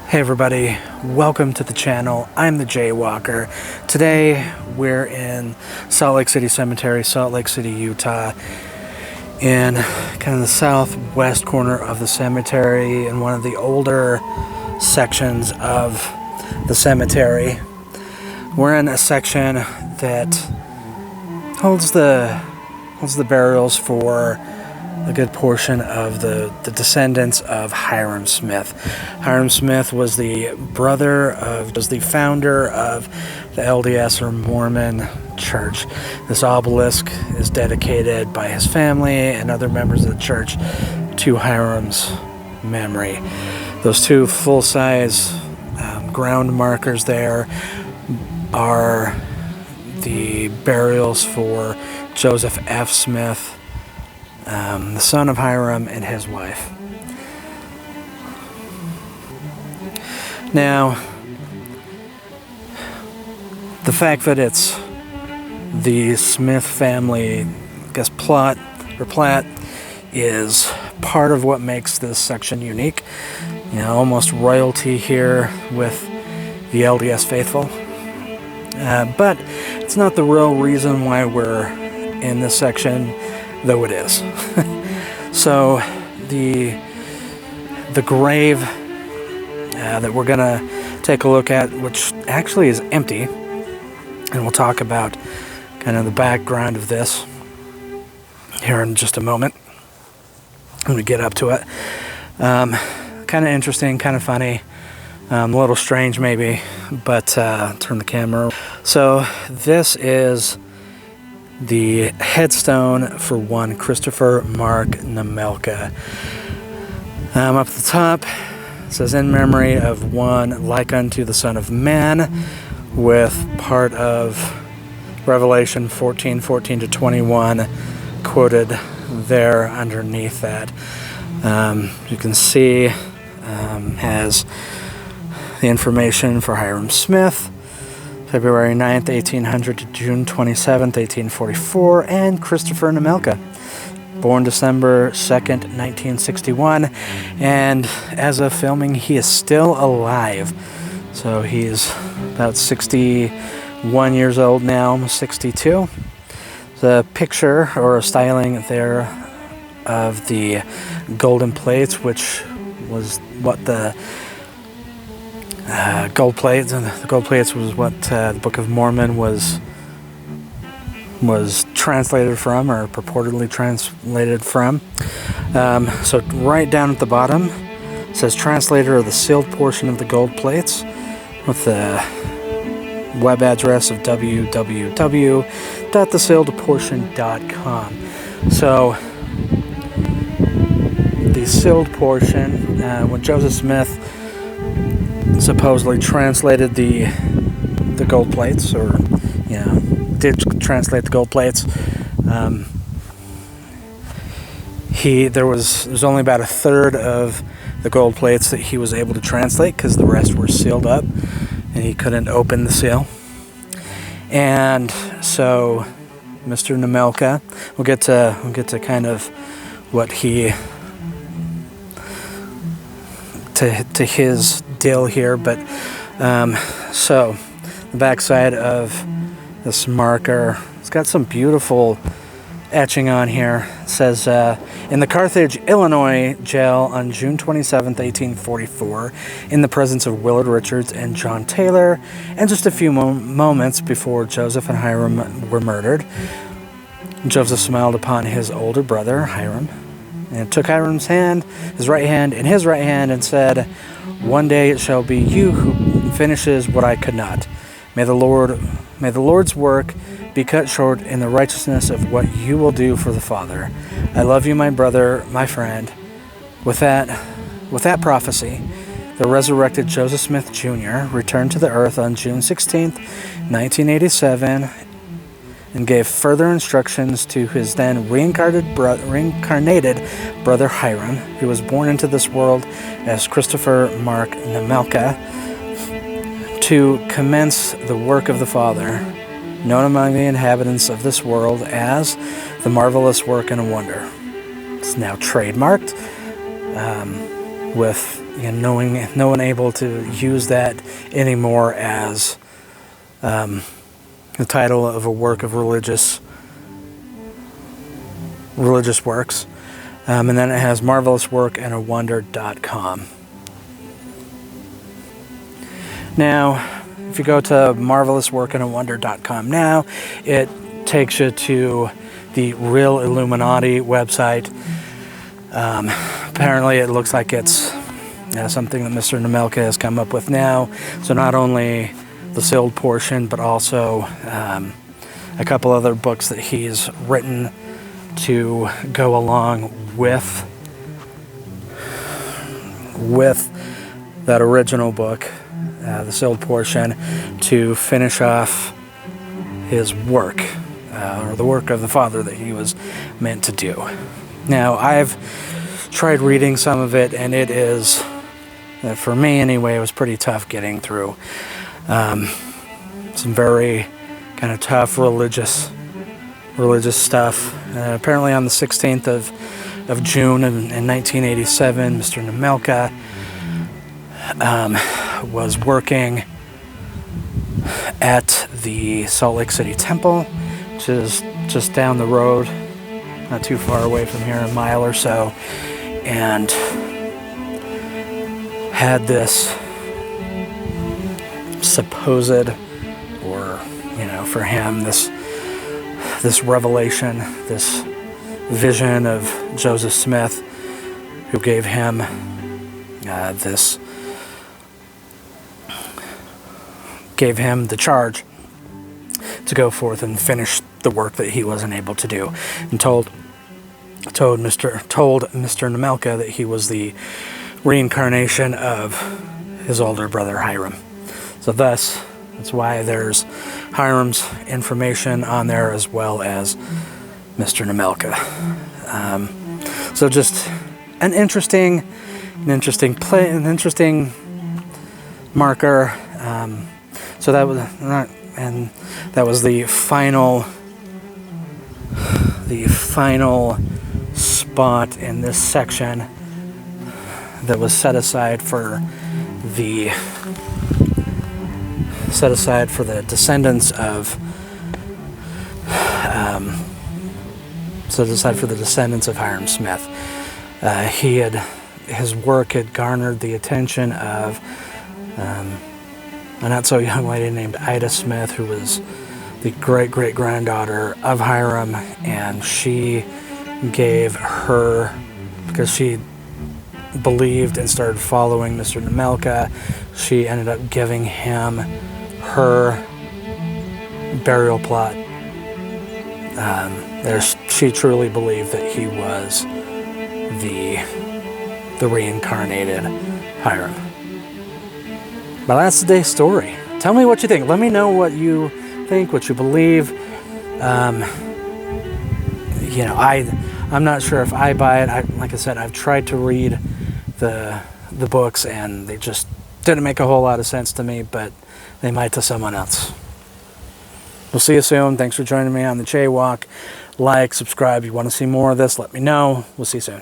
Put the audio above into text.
Hey everybody, welcome to the channel. I'm the Jaywalker. Today we're in Salt Lake City Cemetery, Salt Lake City, Utah, in kind of the southwest corner of the cemetery, in one of the older sections of the cemetery. We're in a section that holds the burials for a good portion of the descendants of Hyrum Smith. Hyrum Smith was the founder of the LDS or Mormon Church. This obelisk is dedicated by his family and other members of the church to Hyrum's memory. Those two full-size ground markers there are the burials for Joseph F. Smith, the son of Hyrum, and his wife. Now, the fact that it's the Smith family, I guess, plot is part of what makes this section unique. You know, almost royalty here with the LDS faithful. But it's not the real reason why we're in this section, though it is. So the grave that we're gonna take a look at, which actually is empty, and we'll talk about kind of the background of this here in just a moment when we get up to it. Kind of interesting, kind of funny, a little strange maybe, but turn the camera. So this is the headstone for one Christopher Mark Nemelka. Up at the top, it says, "In memory of one like unto the Son of Man," with part of Revelation 14:14 to 21 quoted there underneath that. You can see has the information for Hyrum Smith, February 9th, 1800 to June 27th, 1844, and Christopher Nemelka, born December 2nd, 1961, and as of filming, he is still alive. So he's about 61 years old now, almost 62. The picture or a styling there of the golden plates, which was what the gold plates, and the gold plates was what the Book of Mormon was translated from, or purportedly translated from. So right down at the bottom it says translator of the sealed portion of the gold plates, with the web address of www.thesealedportion.com. So the sealed portion, when Joseph Smith supposedly translated the gold plates, or did translate the gold plates, there's only about a third of the gold plates that he was able to translate, because the rest were sealed up and he couldn't open the seal. And so Mr. Nemelka, we'll get to kind of what he to his deal here, but so the backside of this marker, it's got some beautiful etching on here. It says, in the Carthage, Illinois jail on June 27th, 1844, in the presence of Willard Richards and John Taylor, and just a few moments before Joseph and Hyrum were murdered, Joseph smiled upon his older brother, Hyrum, and took Hyrum's hand, his right hand, in his right hand, and said, "One day it shall be you who finishes what I could not. May the Lord's work be cut short in the righteousness of what you will do for the Father. I love you, my brother, my friend." With that prophecy, the resurrected Joseph Smith Jr. returned to the earth on June 16th, 1987, and gave further instructions to his then reincarnated brother Hyrum, who was born into this world as Christopher Mark Nemelka, to commence the work of the Father, known among the inhabitants of this world as the marvelous work and a wonder. It's now trademarked with no one able to use that anymore as the title of a work of religious works. And then it has marvelousworkandawonder.com. Now, if you go to marvelousworkandawonder.com now, it takes you to the Real Illuminati website. Apparently it looks like it's something that Mr. Nemelka has come up with now. So not only the sealed portion, but also a couple other books that he's written to go along with that original book, the sealed portion, to finish off his work, or the work of the Father that he was meant to do. Now, I've tried reading some of it, and it is, for me anyway, it was pretty tough getting through. Some very kind of tough religious stuff. Apparently on the 16th of June in 1987, Mr. Nemelka was working at the Salt Lake City Temple, which is just down the road, not too far away from here, a mile or so, and had this supposed, or for him, this revelation, this vision of Joseph Smith, who gave him gave him the charge to go forth and finish the work that he wasn't able to do, and told Mr. Nemelka that he was the reincarnation of his older brother Hyrum. So thus, that's why there's Hyrum's information on there, as well as Mr. Nemelka. So just an interesting marker. So that was that was the final spot in this section that was set aside for the descendants of Hyrum Smith. His work had garnered the attention of a not so young lady named Ida Smith, who was the great-great-granddaughter of Hyrum, and she gave her, because she believed and started following Mr. Nemelka, she ended up giving him her burial plot. She truly believed that he was the reincarnated Hyrum. But that's today's story. Tell me what you think. Let me know what you think, what you believe. I'm not sure if I buy it. Like I said, I've tried to read the books, and they just didn't make a whole lot of sense to me, but they might to someone else. We'll see you soon. Thanks for joining me on the Jaywalk. Like, subscribe. If you want to see more of this, let me know. We'll see you soon.